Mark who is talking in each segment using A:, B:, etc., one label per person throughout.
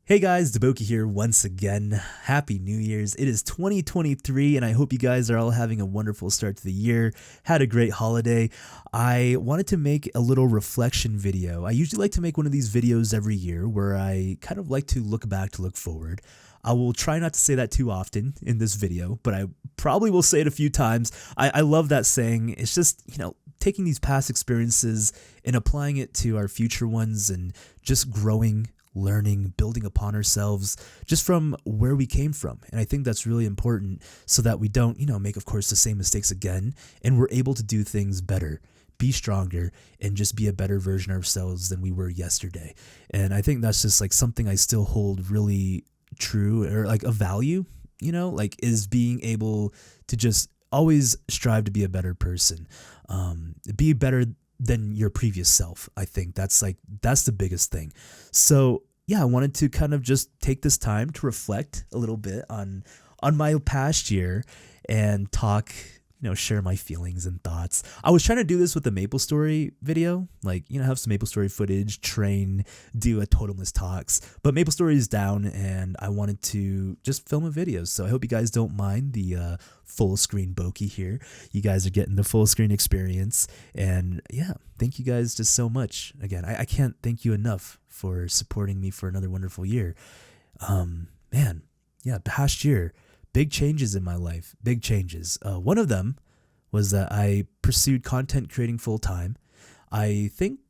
A: Hey guys, DaBoki here once again. Happy New Year's. It is 2023 and I hope you guys are all having a wonderful start to the year. Had a great holiday. I wanted to make a little reflection video. I usually like to make one of these videos every year where I kind of like to look back to look forward. I will try not to say that too often in this video, but I probably will say it a few times. I love that saying. It's just, taking these past experiences and applying it to our future ones and just growing, learning, building upon ourselves just from where we came from. And I think that's really important so that we don't, make, of course, the same mistakes again, and we're able to do things better, be stronger, and just be a better version of ourselves than we were yesterday. And I think that's just like something I still hold really true, or like a value, is being able to just always strive to be a better person, be better than your previous self. I think that's the biggest thing. So yeah, I wanted to kind of just take this time to reflect a little bit on my past year and talk, share my feelings and thoughts. I was trying to do this with the Maple Story video, have some Maple Story footage, train, do a Totemless Talks, but Maple Story is down and I wanted to just film a video. So I hope you guys don't mind the full screen Boki here. You guys are getting the full screen experience, and yeah, thank you guys just so much. Again, I can't thank you enough for supporting me for another wonderful year. Past year, big changes in my life, big changes. One of them was that I pursued content creating full time. I think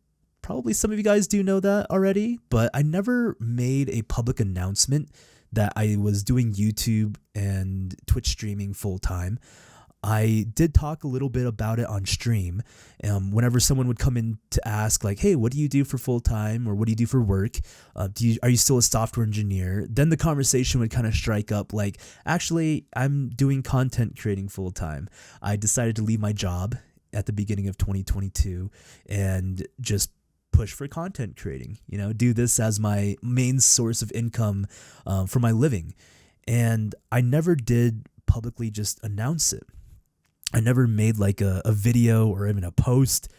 A: probably some of you guys do know that already, but I never made a public announcement that I was doing YouTube and Twitch streaming full time. I did talk a little bit about it on stream. Whenever someone would come in to ask, like, hey, what do you do for full time, or what do you do for work? Are you still a software engineer? Then the conversation would kind of strike up like, actually, I'm doing content creating full time. I decided to leave my job at the beginning of 2022 and just push for content creating, do this as my main source of income for my living. And I never did publicly just announce it. I never made like a video or even a post,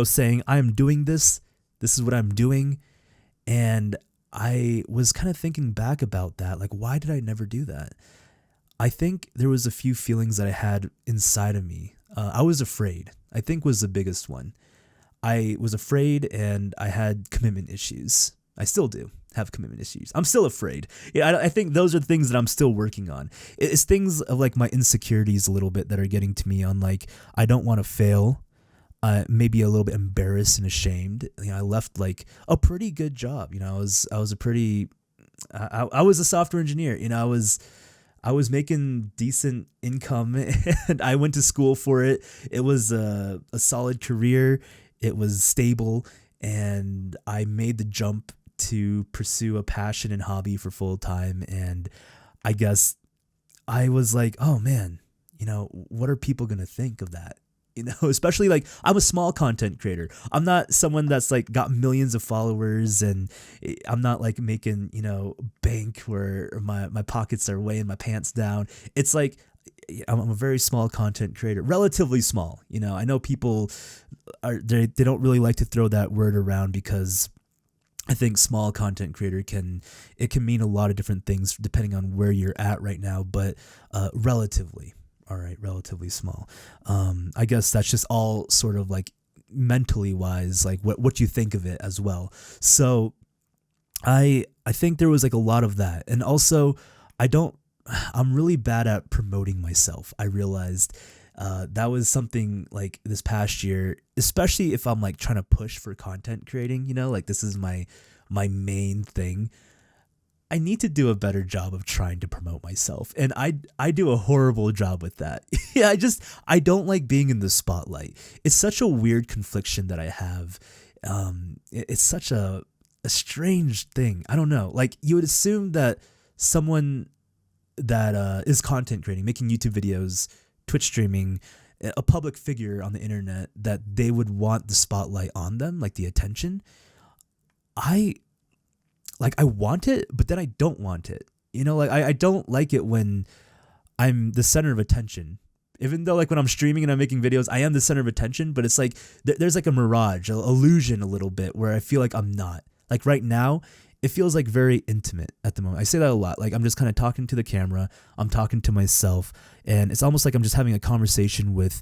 A: saying I'm doing this. This is what I'm doing. And I was kind of thinking back about that. Like, why did I never do that? I think there was a few feelings that I had inside of me. I was afraid, I think, was the biggest one. I was afraid and I had commitment issues. I still do have commitment issues. I'm still afraid. I think those are things that I'm still working on. It's things of like my insecurities a little bit that are getting to me on like, I don't want to fail. Maybe a little bit embarrassed and ashamed. I left like a pretty good job. I was a software engineer. I was making decent income and I went to school for it. It was a solid career. It was stable, and I made the jump to pursue a passion and hobby for full time. And I guess I was like, oh man, what are people going to think of that? Especially like I'm a small content creator. I'm not someone that's like got millions of followers, and I'm not like making, bank where my pockets are weighing my pants down. It's like, I'm a very small content creator, relatively small. I know people they don't really like to throw that word around because I think small content creator can mean a lot of different things depending on where you're at right now, but relatively small. I guess that's just all sort of like mentally wise, like what you think of it as well. So I think there was like a lot of that. And also I'm really bad at promoting myself. I realized that was something like this past year, especially if I'm like trying to push for content creating, like this is my main thing. I need to do a better job of trying to promote myself. And I do a horrible job with that. Yeah, I don't like being in the spotlight. It's such a weird confliction that I have. It's such a strange thing. I don't know. Like, you would assume that someone that is content creating, making YouTube videos, Twitch streaming, a public figure on the internet, that they would want the spotlight on them, like the attention. I want it, but then I don't want it. I don't like it when I'm the center of attention. Even though like when I'm streaming and I'm making videos, I am the center of attention, but it's like there's like a mirage, an illusion a little bit where I feel like I'm not. Like right now, it feels like very intimate at the moment. I say that a lot. Like I'm just kind of talking to the camera, I'm talking to myself, and it's almost like I'm just having a conversation with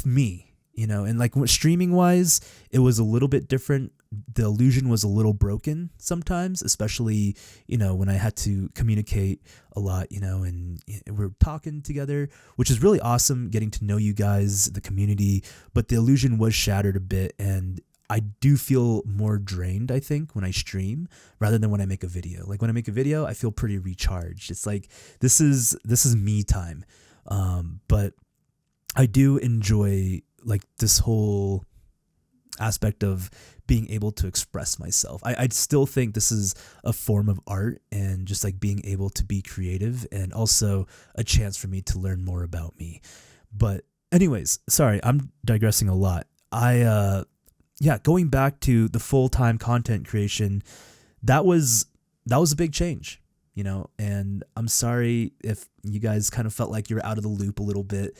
A: me, you know. And like streaming wise, it was a little bit different. The illusion was a little broken sometimes, especially, you know, when I had to communicate a lot, you know, and we're talking together, which is really awesome, getting to know you guys, the community, but the illusion was shattered a bit, and I do feel more drained, I think, when I stream rather than when I make a video. Like when I make a video, I feel pretty recharged. It's like this is me time. But I do enjoy like this whole aspect of being able to express myself. I still think this is a form of art, and just like being able to be creative, and also a chance for me to learn more about me. But anyways, sorry, I'm digressing a lot. Going back to the full-time content creation, that was a big change, you know, and I'm sorry if you guys kind of felt like you were out of the loop a little bit,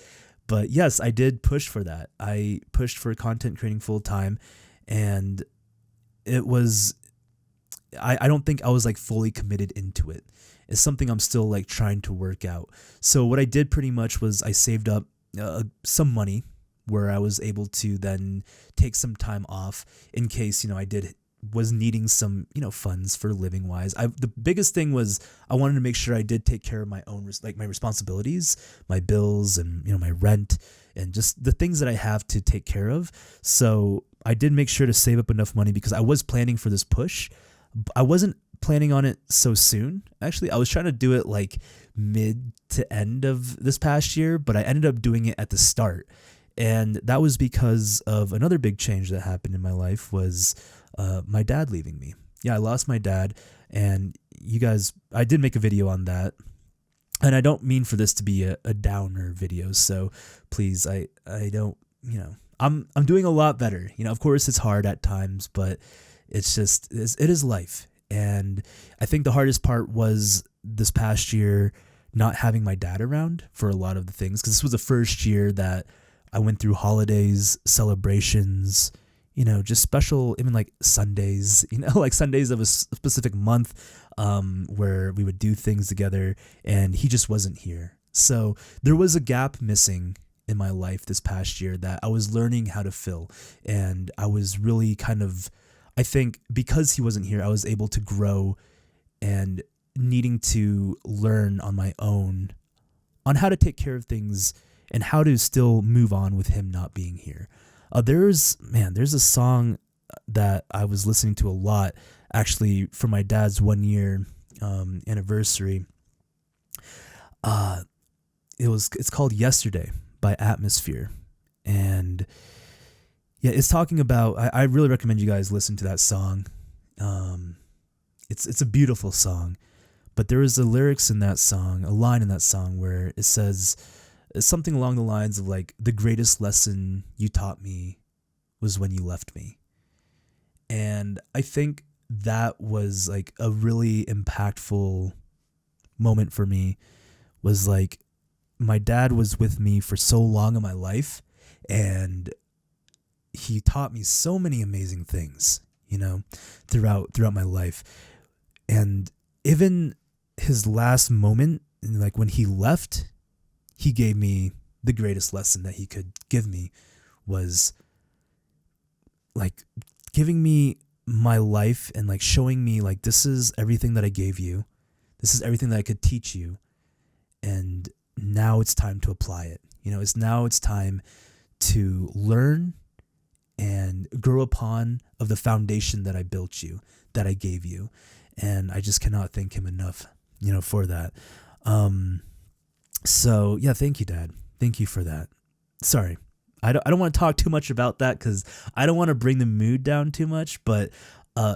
A: but yes, I did push for that. I pushed for content creating full-time, and it was, I don't think I was like fully committed into it. It's something I'm still like trying to work out. So what I did pretty much was I saved up some money, where I was able to then take some time off in case, you know, was needing some, you know, funds for living wise. The biggest thing was I wanted to make sure I did take care of my own, like my responsibilities, my bills, and, you know, my rent, and just the things that I have to take care of. So I did make sure to save up enough money, because I was planning for this push. I wasn't planning on it so soon. Actually, I was trying to do it like mid to end of this past year, but I ended up doing it at the start. And that was because of another big change that happened in my life, was my dad leaving me. Yeah, I lost my dad, and you guys, I did make a video on that. And I don't mean for this to be a downer video, so please, I don't, you know, I'm doing a lot better. You know, of course it's hard at times, but it's just, it is life. And I think the hardest part was this past year not having my dad around for a lot of the things, because this was the first year that I went through holidays, celebrations, you know, just special, even like Sundays, you know, like Sundays of a specific month, where we would do things together, and he just wasn't here. So there was a gap missing in my life this past year that I was learning how to fill. And I was really kind of, I think because he wasn't here, I was able to grow, and needing to learn on my own on how to take care of things and how to still move on with him not being here. There's a song that I was listening to a lot, actually, for my dad's 1 year anniversary. It's called Yesterday by Atmosphere. And yeah, it's talking about, I really recommend you guys listen to that song. It's a beautiful song, but there is a lyrics in that song, a line in that song where it says something along the lines of like, the greatest lesson you taught me was when you left me. And I think that was like a really impactful moment for me, was like, my dad was with me for so long in my life, and he taught me so many amazing things, you know, throughout my life. And even his last moment, like when he left, he gave me the greatest lesson that he could give me, was like giving me my life and like showing me like, this is everything that I gave you. This is everything that I could teach you. And now it's time to apply it. You know, it's time to learn and grow upon of the foundation that I built you, that I gave you. And I just cannot thank him enough, you know, for that. So yeah, thank you, Dad. Thank you for that. Sorry, I don't want to talk too much about that, because I don't want to bring the mood down too much. But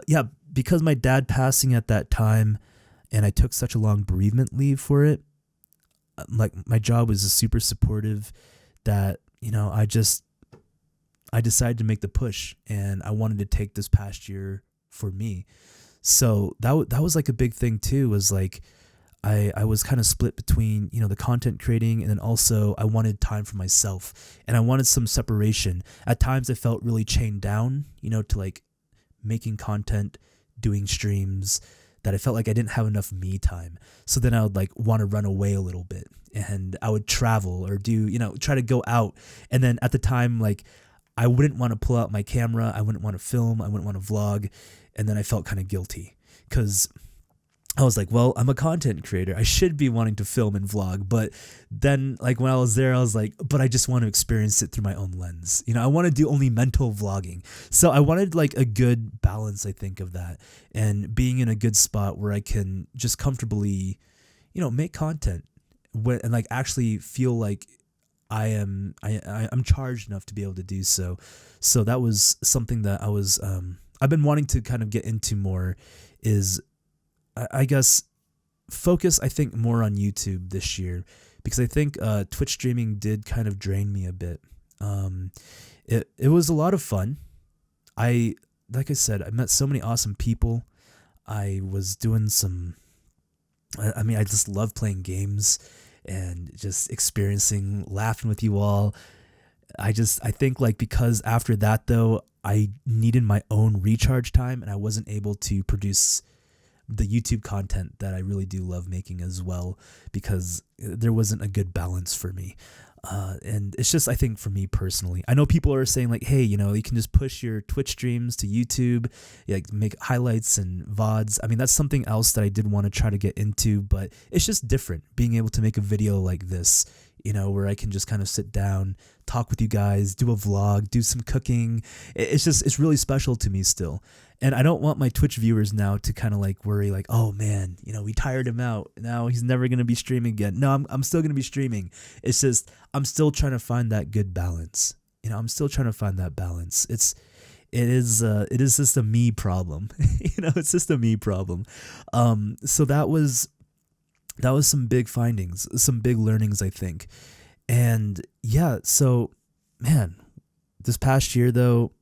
A: yeah, because my dad passing at that time, and I took such a long bereavement leave for it, like my job was super supportive, that, you know, I decided to make the push, and I wanted to take this past year for me. So that was like a big thing too, was like, I was kind of split between, you know, the content creating, and then also I wanted time for myself, and I wanted some separation. At times I felt really chained down, you know, to like making content doing streams, that I felt like I didn't have enough me time. So then I would like want to run away a little bit, and I would travel or do, try to go out. And then at the time, like, I wouldn't want to pull out my camera. I wouldn't want to film. I wouldn't want to vlog. And then I felt kind of guilty because I was like, well, I'm a content creator. I should be wanting to film and vlog. But then, like, when I was there, I was like, but I just want to experience it through my own lens. I want to do only mental vlogging. So I wanted like a good balance, I think, of that, and being in a good spot where I can just comfortably, make content and like actually feel like I'm charged enough to be able to do so. So that was something that I've been wanting to kind of get into more, is I guess focus, I think, more on YouTube this year, because I think Twitch streaming did kind of drain me a bit. It was a lot of fun. Like I said, I met so many awesome people. I was doing I just love playing games and just experiencing, laughing with you all. I think, like, because after that though, I needed my own recharge time, and I wasn't able to produce the YouTube content that I really do love making as well, because there wasn't a good balance for me. And it's just, I think, for me personally, I know people are saying like, hey, you can just push your Twitch streams to YouTube, like make highlights and VODs. I mean, that's something else that I did want to try to get into, but it's just different being able to make a video like this, where I can just kind of sit down, talk with you guys, do a vlog, do some cooking. It's really special to me still. And I don't want my Twitch viewers now to kind of like worry like, oh man, we tired him out. Now he's never going to be streaming again. No, I'm still going to be streaming. It's just, I'm still trying to find that good balance. I'm still trying to find that balance. It is just a me problem. It's just a me problem. So that was some big findings, some big learnings, I think. And yeah, so man, this past year though,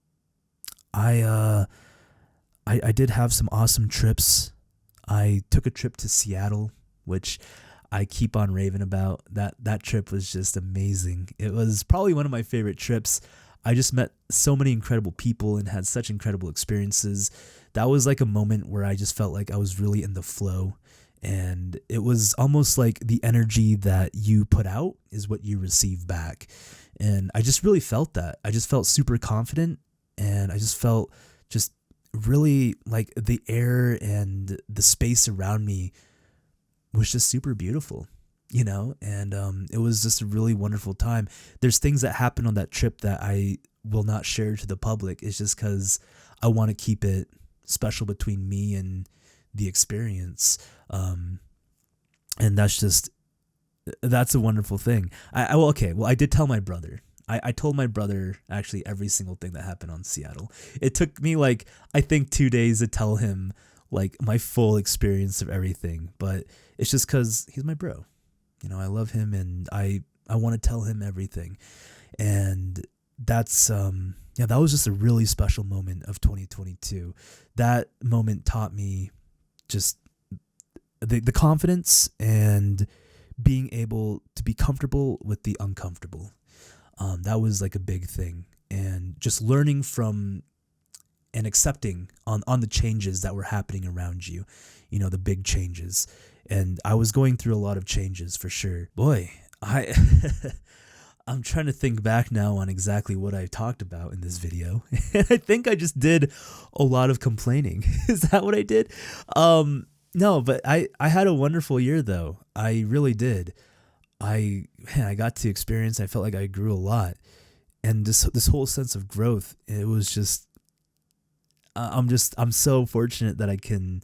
A: I did have some awesome trips. I took a trip to Seattle, which I keep on raving about. That trip was just amazing. It was probably one of my favorite trips. I just met so many incredible people and had such incredible experiences. That was like a moment where I just felt like I was really in the flow. And it was almost like the energy that you put out is what you receive back. And I just really felt that. I just felt super confident, and I just felt just really like the air and the space around me was just super beautiful, and it was just a really wonderful time. There's things that happened on that trip that I will not share to the public. It's just because I want to keep it special between me and the experience. And that's a wonderful thing. I did tell my brother. I told my brother actually every single thing that happened on Seattle. It took me like, I think 2 days to tell him like my full experience of everything, but it's just because he's my bro. I love him, and I want to tell him everything. And that's, that was just a really special moment of 2022. That moment taught me just the confidence and being able to be comfortable with the uncomfortable. That was like a big thing, and just learning from and accepting on the changes that were happening around you, the big changes. And I was going through a lot of changes for sure. Boy, I'm trying to think back now on exactly what I talked about in this video. And I think I just did a lot of complaining. Is that what I did? No, but I had a wonderful year though. I really did. I got to experience, I felt like I grew a lot. And this whole sense of growth, it was just, I'm so fortunate that I can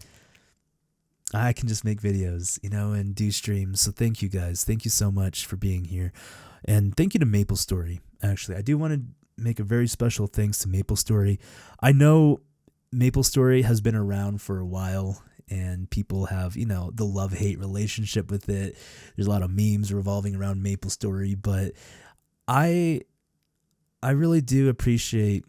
A: just make videos, and do streams. So thank you guys. Thank you so much for being here. And thank you to Maple Story. Actually, I do want to make a very special thanks to Maple Story. I know Maple Story has been around for a while, and people have, the love-hate relationship with it. There's a lot of memes revolving around Maple Story, but I really do appreciate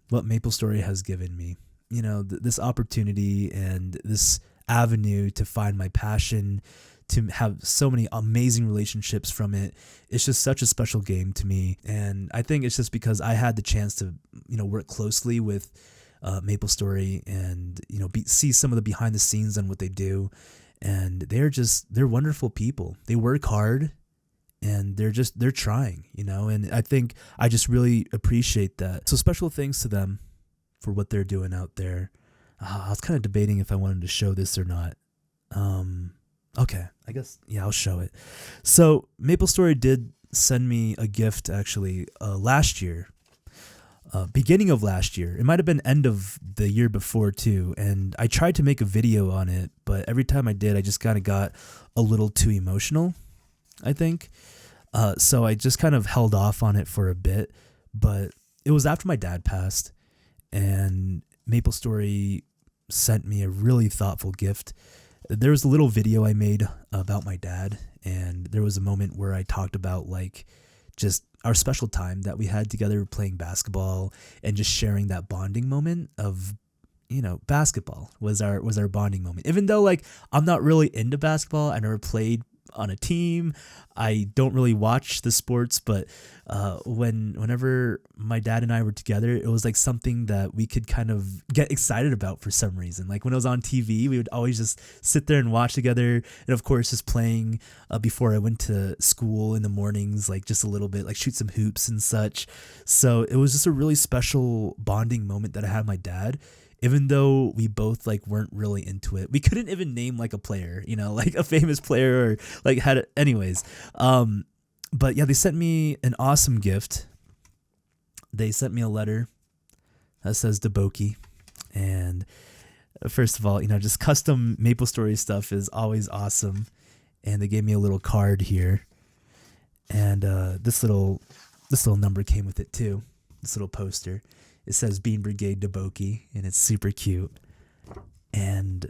A: what Maple Story has given me. This opportunity and this avenue to find my passion, to have so many amazing relationships from it. It's just such a special game to me. And I think it's just because I had the chance to, work closely with Maple Story, and see some of the behind the scenes on what they do. And they're wonderful people. They work hard, and they're trying, and I think I just really appreciate that. So special thanks to them for what they're doing out there. I was kind of debating if I wanted to show this or not. Okay, I guess, yeah, I'll show it. So Maple Story did send me a gift actually last year, beginning of last year. It might have been end of the year before too, and I tried to make a video on it, but every time I did, I just kind of got a little too emotional, I think. So I just kind of held off on it for a bit, but it was after my dad passed, and Maple Story sent me a really thoughtful gift. There was a little video I made about my dad, and there was a moment where I talked about like just our special time that we had together playing basketball, and just sharing that bonding moment of, basketball was our bonding moment. Even though like I'm not really into basketball, I never played on a team, I don't really watch the sports, but whenever my dad and I were together, it was like something that we could kind of get excited about for some reason. Like when it was on TV, we would always just sit there and watch together, and of course just playing before I went to school in the mornings, like just a little bit, like shoot some hoops and such. So it was just a really special bonding moment that I had with my dad. Even though we both like weren't really into it, we couldn't even name like a player, like a famous player, or like had it anyways. But yeah, they sent me an awesome gift. They sent me a letter that says DaBoki. And first of all, just custom Maple Story stuff is always awesome. And they gave me a little card here. And this little number came with it too. This little poster. It says Bean Brigade DaBoki, and it's super cute. And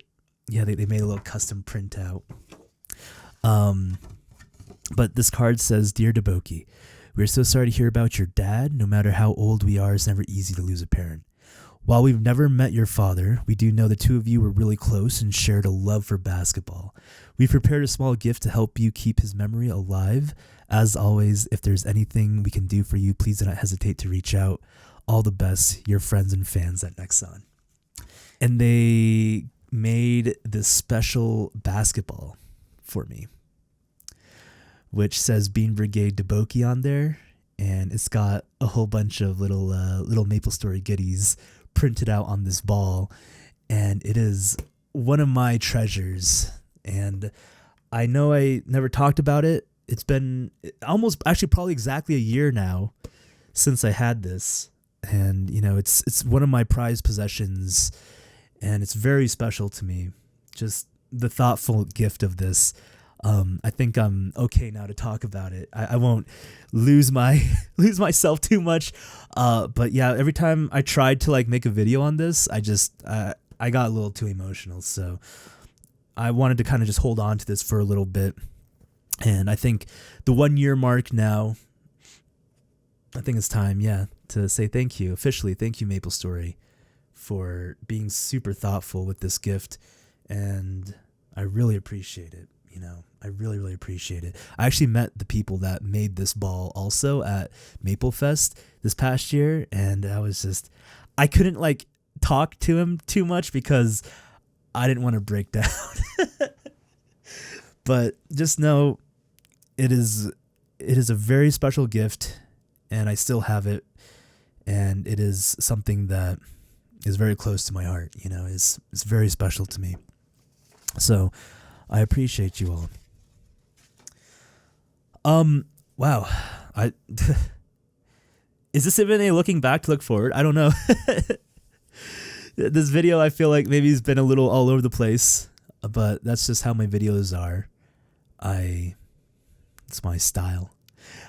A: yeah, they made a little custom printout. But this card says, "Dear DaBoki, we're so sorry to hear about your dad. No matter how old we are, it's never easy to lose a parent. While we've never met your father, we do know the two of you were really close and shared a love for basketball. We've prepared a small gift to help you keep his memory alive. As always, if there's anything we can do for you, please do not hesitate to reach out. All the best, your friends and fans at Nexon." And they made this special basketball for me, which says Bean Brigade DaBoki on there, and it's got a whole bunch of little Maple Story goodies printed out on this ball, and it is one of my treasures. And I know I never talked about it. It's been almost, actually probably exactly a year now since I had this. And it's one of my prized possessions, and it's very special to me. Just the thoughtful gift of this. I think I'm okay now to talk about it. I won't lose myself too much. But yeah, every time I tried to like make a video on this, I got a little too emotional. So I wanted to kind of just hold on to this for a little bit. And I think the 1 year mark now, I think it's time, to say thank you. Officially, thank you, Maple Story, for being super thoughtful with this gift. And I really appreciate it. I really, really appreciate it. I actually met the people that made this ball also at Maple Fest this past year. And I couldn't like talk to him too much because I didn't want to break down. But just know it is a very special gift, and I still have it, and it is something that is very close to my heart. It's very special to me. So I appreciate you all. Wow. Is this even a looking back to look forward? I don't know. This video, I feel like maybe it's been a little all over the place, but that's just how my videos are. It's my style.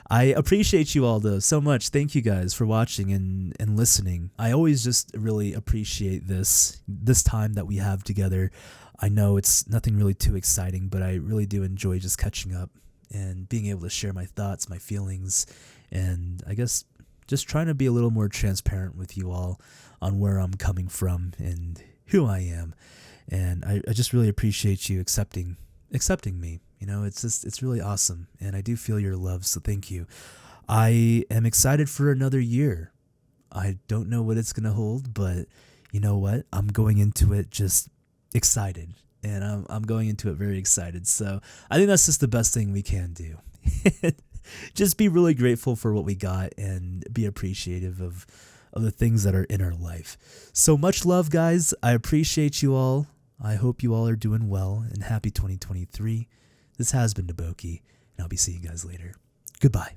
A: I appreciate you all though so much. Thank you guys for watching and listening. I always just really appreciate this time that we have together. I know it's nothing really too exciting, but I really do enjoy just catching up and being able to share my thoughts, my feelings, and I guess just trying to be a little more transparent with you all on where I'm coming from and who I am. And I just really appreciate you accepting me. It's really awesome, and I do feel your love, so thank you. I am excited for another year. I don't know what it's going to hold, but you know what? I'm going into it just excited, and I'm going into it very excited. So I think that's just the best thing we can do. Just be really grateful for what we got and be appreciative of the things that are in our life. So much love, guys. I appreciate you all. I hope you all are doing well, and happy 2023. This has been DaBoki, and I'll be seeing you guys later. Goodbye.